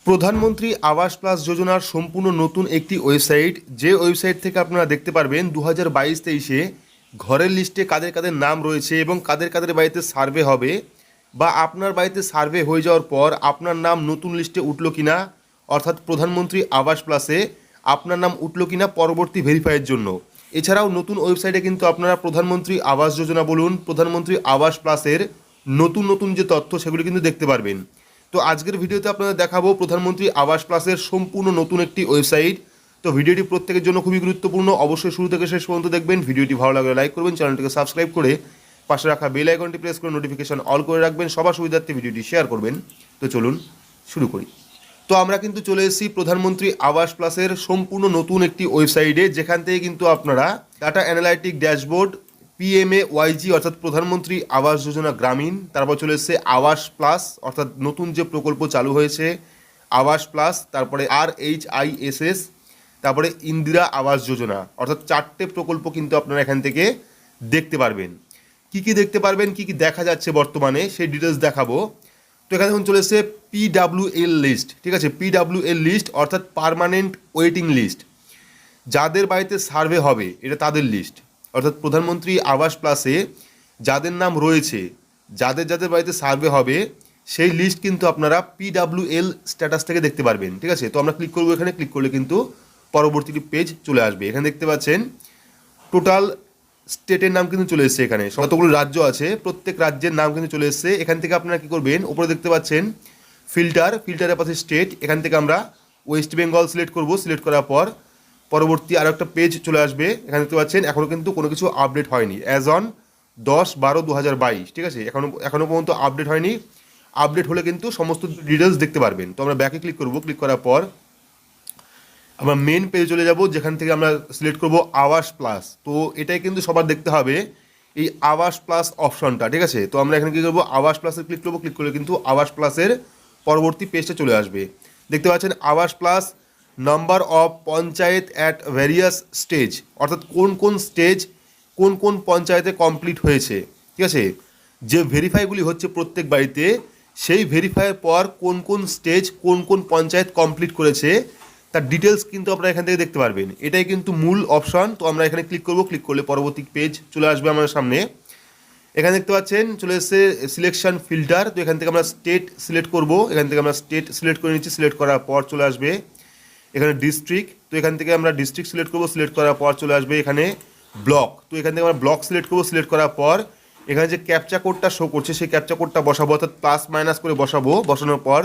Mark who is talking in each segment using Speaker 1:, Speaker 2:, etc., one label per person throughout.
Speaker 1: প্রধানমন্ত্রী আবাস প্লাস যোজনার সম্পূর্ণ নতুন একটি ওয়েবসাইট, যে ওয়েবসাইট থেকে আপনারা দেখতে পারবেন 2022-23-এ ঘরের লিস্টে কাদের কাদের নাম রয়েছে এবং কাদের কাদের বাড়িতে সার্ভে হবে, বা আপনার বাড়িতে সার্ভে হয়ে যাওয়ার পর আপনার নাম নতুন লিস্টে উঠলো কিনা, অর্থাৎ প্রধানমন্ত্রী আবাস প্লাসে আপনার নাম উঠলো কিনা পরবর্তী ভেরিফাইয়ের জন্য। এছাড়াও নতুন ওয়েবসাইটে কিন্তু আপনারা প্রধানমন্ত্রী আবাস যোজনা বলুন, প্রধানমন্ত্রী আবাস প্লাসের নতুন নতুন যে তথ্য সেগুলি কিন্তু দেখতে পারবেন। তো আজকের ভিডিওতে আপনাদের দেখাবো প্রধানমন্ত্রী আবাস প্লাসের সম্পূর্ণ নতুন একটি ওয়েবসাইট। তো ভিডিওটি প্রত্যেকের জন্য খুবই গুরুত্বপূর্ণ, অবশ্যই শুরু থেকে শেষ পর্যন্ত দেখবেন। ভিডিওটি ভালো লাগলে লাইক করবেন, চ্যানেলটিকে সাবস্ক্রাইব করে পাশে রাখা বেল আইকনটি প্রেস করে নোটিফিকেশন অল করে রাখবেন, সবার সুবিধার্থে ভিডিওটি শেয়ার করবেন। তো চলুন শুরু করি। তো আমরা কিন্তু চলে এসেছি প্রধানমন্ত্রী আবাস প্লাসের সম্পূর্ণ নতুন একটি ওয়েবসাইটে, যেখান থেকে কিন্তু আপনারা ডাটা অ্যানালাইটিক ড্যাশবোর্ড, PMAYG অর্থাৎ প্রধানমন্ত্রী আবাস যোজনা গ্রামীণ, তারপর চলে এসেছে আবাস প্লাস অর্থাৎ নতুন যে প্রকল্প চালু হয়েছে আবাস প্লাস, তারপরে RHISS, তারপরে ইন্দিরা আবাস যোজনা, অর্থাৎ 4টে প্রকল্প কিন্তু আপনারা এখান থেকে দেখতে পারবেন। কি কি দেখতে পারবেন, কি কি দেখা যাচ্ছে বর্তমানে সেই ডিটেলস দেখাবো। তো এখানে এখন চলে এসেছে PWL লিস্ট, ঠিক আছে, PWL লিস্ট অর্থাৎ পার্মানেন্ট ওয়েটিং লিস্ট, যাদের বাড়িতে সার্ভে হবে এটা তাদের লিস্ট। অর্থাৎ প্রধানমন্ত্রী আবাস প্লাসে যাদের নাম রয়েছে, যাদের যাদের বাড়িতে সার্ভে হবে সেই লিস্ট কিন্তু আপনারা PWL স্ট্যাটাস থেকে দেখতে পারবেন, ঠিক আছে। তো আমরা ক্লিক করবো, এখানে ক্লিক করলে কিন্তু পরবর্তী পেজ চলে আসবে। এখানে দেখতে পাচ্ছেন টোটাল স্টেটের নাম কিন্তু চলে এসেছে, এখানে কতগুলো রাজ্য আছে প্রত্যেক রাজ্যের নাম কিন্তু চলে এসেছে। এখান থেকে আপনারা কী করবেন, উপরে দেখতে পাচ্ছেন ফিল্টারের পাশে স্টেট, এখান থেকে আমরা ওয়েস্ট বেঙ্গল সিলেক্ট করব। সিলেক্ট করার পর পরবর্তী আরও একটা পেজ চলে আসবে। এখানে দেখতে পাচ্ছেন এখনও কিন্তু কোনো কিছু আপডেট হয়নি, অ্যাজ অন 10/12/2022, ঠিক আছে, এখনও পর্যন্ত আপডেট হয়নি। আপডেট হলে কিন্তু সমস্ত ডিটেলস দেখতে পারবেন। তো আমরা ব্যাকে ক্লিক করব, ক্লিক করার পর আমরা মেন পেজে চলে যাব, যেখান থেকে আমরা সিলেক্ট করব আবাস প্লাস। তো এটাই কিন্তু সবার দেখতে হবে, এই আবাস প্লাস অপশনটা, ঠিক আছে। তো আমরা এখানে কী করবো, আবাস প্লাসে ক্লিক করবো। ক্লিক করলে কিন্তু আবাস প্লাসের পরবর্তী পেজটা চলে আসবে। দেখতে পাচ্ছেন আবাস plus number of panchayat at various stage, অর্থাৎ কোন কোন স্টেজ কোন কোন পঞ্চায়েতে কমপ্লিট হয়েছে, ঠিক আছে। যে ভেরিফাইগুলি হচ্ছে প্রত্যেক বাড়িতে, সেই ভেরিফাইয়ের পর কোন কোন স্টেজ কোন কোন পঞ্চায়েত কমপ্লিট করেছে তার ডিটেলস কিন্তু আপনারা এখান থেকে দেখতে পারবেন। এটাই কিন্তু মূল অপশন। তো আমরা এখানে ক্লিক করব, ক্লিক করলে পরবর্তী পেজ চলে আসবে আমাদের সামনে। এখানে দেখতে পাচ্ছেন চলে এসেছে সিলেকশন ফিল্টার। তো এখান থেকে আমরা স্টেট সিলেক্ট করব, এখান থেকে আমরা স্টেট সিলেক্ট করে নিচ্ছি। সিলেক্ট করার পর চলে আসবে এখানে ডিস্ট্রিক্ট। তো এখান থেকে আমরা ডিস্ট্রিক্ট সিলেক্ট করব। সিলেক্ট করার পর চলে আসবে এখানে ব্লক। তো এখান থেকে আমরা ব্লক সিলেক্ট করব। সিলেক্ট করার পর এখানে যে ক্যাপচা কোডটা শো করছে সেই ক্যাপচা কোডটা বসাবো, অর্থাৎ প্লাস মাইনাস করে বসাবো। বসানোর পর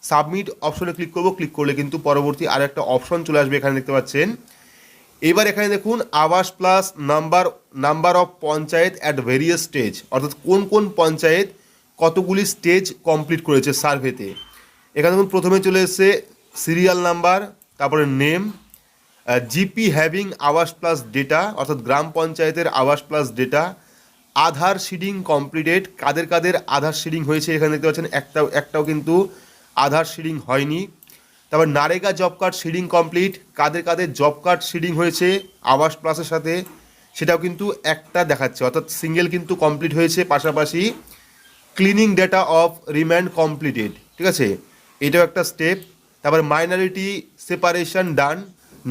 Speaker 1: সাবমিট অপশনে ক্লিক করব। ক্লিক করলে কিন্তু পরবর্তী আর একটা অপশন চলে আসবে, এখানে দেখতে পাচ্ছেন। এবার এখানে দেখুন আবাস plus number of panchayat at various stage, অর্থাৎ কোন কোন পঞ্চায়েত কতগুলি স্টেজ কমপ্লিট করেছে সার্ভেতে। এখানে দেখুন প্রথমে চলে এসেছে সিরিয়াল নাম্বার, তারপরে নেম, জিপি হ্যাভিং আবাস প্লাস ডেটা, অর্থাৎ গ্রাম পঞ্চায়েতের আবাস প্লাস ডেটা, আধার সিডিং কমপ্লিটেড, কাদের কাদের আধার সিডিং হয়েছে এখানে দেখতে পাচ্ছেন একটাও কিন্তু আধার সিডিং হয়নি। তারপর NREGA job card seeding complete, কাদের কাদের জব কার্ড সিডিং হয়েছে আবাস প্লাসের সাথে সেটাও কিন্তু একটা দেখাচ্ছে, অর্থাৎ সিঙ্গেল কিন্তু কমপ্লিট হয়েছে। পাশাপাশি cleaning data of remand completed, ঠিক আছে, এটাও একটা স্টেপ। তারপর মাইনরিটি সেপারেশন ডান,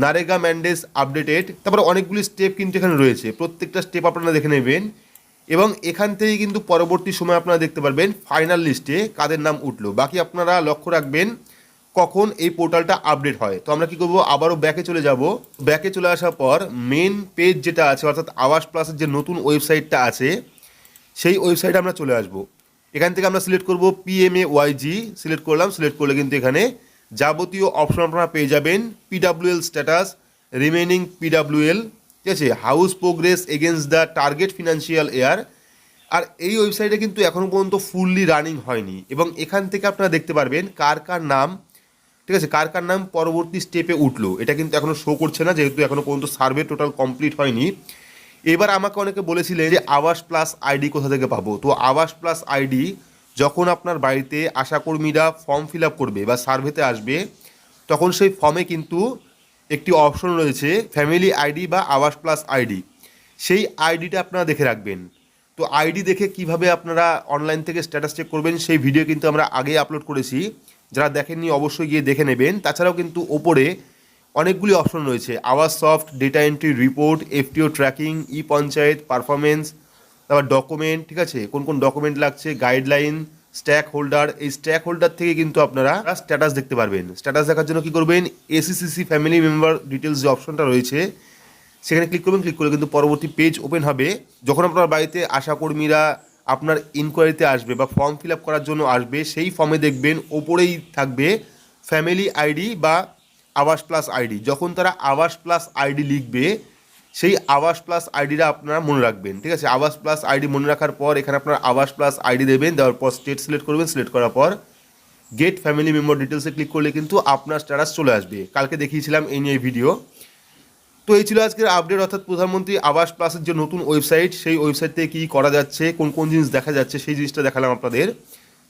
Speaker 1: নারেগা ম্যান্ডেজ আপডেটেড, তারপর অনেকগুলি স্টেপ কিন্তু এখানে রয়েছে। প্রত্যেকটা স্টেপ আপনারা দেখে নেবেন এবং এখান থেকেই কিন্তু পরবর্তী সময় আপনারা দেখতে পারবেন ফাইনাল লিস্টে কাদের নাম উঠলো। বাকি আপনারা লক্ষ্য রাখবেন কখন এই পোর্টালটা আপডেট হয়। তো আমরা কী করবো, আবারও ব্যাকে চলে যাব। ব্যাকে চলে আসার পর মেন পেজ যেটা আছে, অর্থাৎ আবাস প্লাসের যে নতুন ওয়েবসাইটটা আছে সেই ওয়েবসাইটে আমরা চলে আসব। এখান থেকে আমরা সিলেক্ট করব PMAYG। সিলেক্ট করলাম। সিলেক্ট করলে কিন্তু এখানে যাবতীয় অপশন আপনারা পেয়ে যাবেন। PWL স্ট্যাটাস, রিমেনিং PWL, ঠিক আছে, house progress against the target financial year. আর এই ওয়েবসাইটে কিন্তু এখনও পর্যন্ত ফুললি রানিং হয়নি এবং এখান থেকে আপনারা দেখতে পারবেন কার কার নাম, ঠিক আছে, কার কার নাম পরবর্তী স্টেপে উঠলো। এটা কিন্তু এখনও শো করছে না, যেহেতু এখনও পর্যন্ত সার্ভে টোটাল কমপ্লিট হয়নি। এবার আমাকে অনেকে বলেছিলেন যে আবাস প্লাস আইডি কোথা থেকে পাবো। তো আবাস প্লাস আইডি যখন আপনার বাড়িতে আশাকর্মীরা ফর্ম ফিল আপ করবে বা সার্ভেতে আসবে, তখন সেই ফর্মে কিন্তু একটি অপশন রয়েছে ফ্যামিলি আইডি বা আবাস প্লাস আইডি। সেই আইডিটা আপনারা দেখে রাখবেন। তো আইডি দেখে কিভাবে আপনারা অনলাইন থেকে স্ট্যাটাস চেক করবেন সেই ভিডিও কিন্তু আমরা আগেই আপলোড করেছি, যারা দেখেননি অবশ্যই গিয়ে দেখে নেবেন। তাছাড়াও কিন্তু ওপরে অনেকগুলি অপশন রয়েছে, Awaas soft, data entry, report, FTO tracking, e panchayat, performance, তারপর ডকুমেন্ট, ঠিক আছে, কোন কোন ডকুমেন্ট লাগছে, গাইডলাইন, স্ট্যাক হোল্ডার। এই স্ট্যাক হোল্ডার থেকে কিন্তু আপনারা স্ট্যাটাস দেখতে পারবেন। স্ট্যাটাস দেখার জন্য কী করবেন, এসিসিসি ফ্যামিলি মেম্বার ডিটেলস যে অপশনটা রয়েছে সেখানে ক্লিক করবেন। ক্লিক করে কিন্তু পরবর্তী পেজ ওপেন হবে। যখন আপনার বাড়িতে আশাকর্মীরা আপনার ইনকোয়ারিতে আসবে বা ফর্ম ফিল আপ করার জন্য আসবে, সেই ফর্মে দেখবেন ওপরেই থাকবে ফ্যামিলি আইডি বা আবাস প্লাস আইডি। যখন তারা আবাস প্লাস আইডি লিখবে, সেই আবাস প্লাস আইডিটা আপনারা মনে রাখবেন, ঠিক আছে। আবাস প্লাস আইডি মনে রাখার পর এখানে আপনার আবাস প্লাস আইডি দেবেন, দেওয়ার পর স্টেট সিলেক্ট করবেন। সিলেক্ট করার পর গেট ফ্যামিলি মেম্বার ডিটেলসে ক্লিক করলে কিন্তু আপনার স্ট্যাটাস চলে আসবে। কালকে দেখিয়েছিলাম এই নিয়ে ভিডিও। তো এই ছিল আজকের আপডেট, অর্থাৎ প্রধানমন্ত্রী আবাস প্লাসের যে নতুন ওয়েবসাইট, সেই ওয়েবসাইট থেকে কী করা যাচ্ছে, কোন কোন জিনিস দেখা যাচ্ছে, সেই জিনিসটা দেখালাম আপনাদের।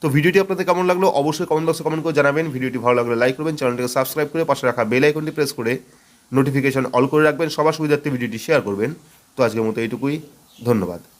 Speaker 1: তো ভিডিওটি আপনাদের কেমন লাগলো অবশ্যই কমেন্ট বক্সে কমেন্ট করে জানাবেন। ভিডিওটি ভালো লাগলে লাইক করবেন, চ্যানেলটিকে সাবস্ক্রাইব করে পাশে রাখা বেল আইকনটি প্রেস করে নোটিফিকেশন অল করে রাখবেন। সবার সুবিধার্থে ভিডিওটি শেয়ার করবেন। তো আজকের মতো এইটুকুই, ধন্যবাদ।